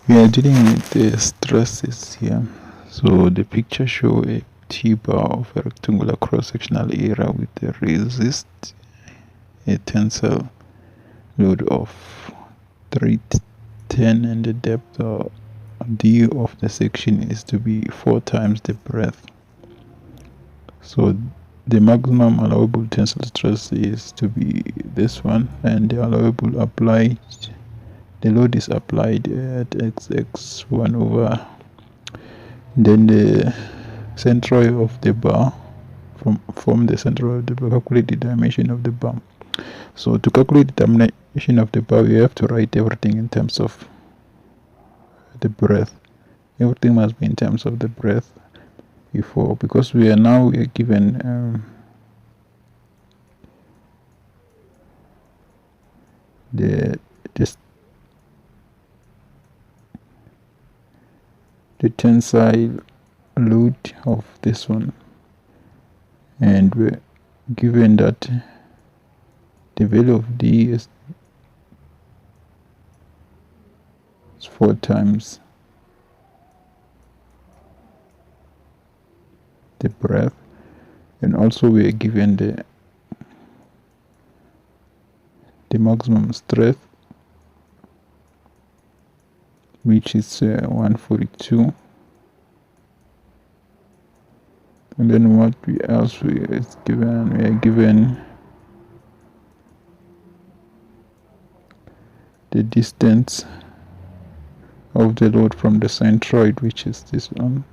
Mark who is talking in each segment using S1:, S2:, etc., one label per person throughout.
S1: We are dealing with the stresses here. So the picture show a T-bar of a rectangular cross-sectional area with a resist a tensile load of 310 and the depth of D of the section is to be 4 times the breadth. So the maximum allowable tensile stress is to be this one, and the allowable applied, the load is applied at xx1 over, then the centroid of the bar, from the centroid of the bar, calculate the dimension of the bar. So to calculate the dimension of the bar, we have to write everything in terms of the breadth. Everything must be in terms of the breadth before, because we are given the tensile load of this one, and we're given that the value of D is 4 times the breadth, and also we are given the maximum stress, which is 142, and then what else we are given? We are given the distance of the load from the centroid, which is this one,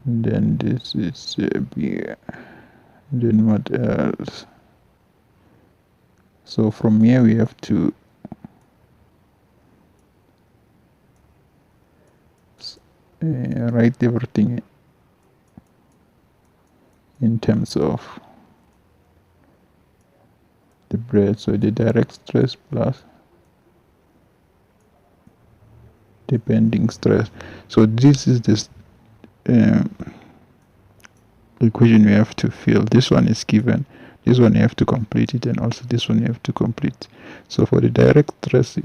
S1: and then this is B. Then what else? So from here we have to write everything in terms of the breadth. So the direct stress plus the bending stress. So this is this equation we have to fill. This one is given, this one you have to complete it, and also this one you have to complete. So for the direct stress,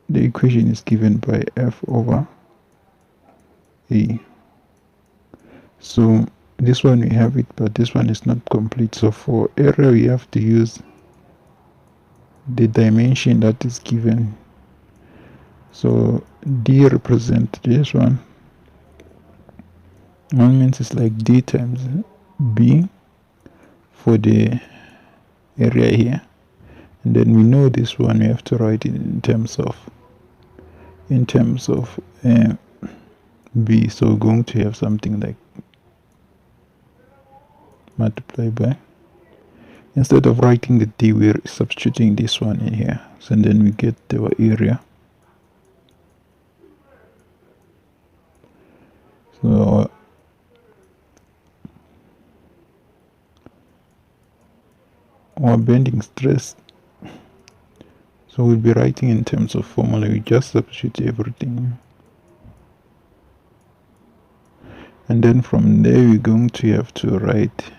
S1: the equation is given by F over A. So this one we have it, but this one is not complete. So for area we have to use the dimension that is given. So D represents this one. One means it's like D times B for the area here, and then we know this one we have to write it in terms of B. So we're going to have something like multiply by, instead of writing the D, we're substituting this one in here. So then we get our area. So our bending stress, so we'll be writing in terms of formula. We just substitute everything, and then from there we're going to have to write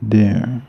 S1: the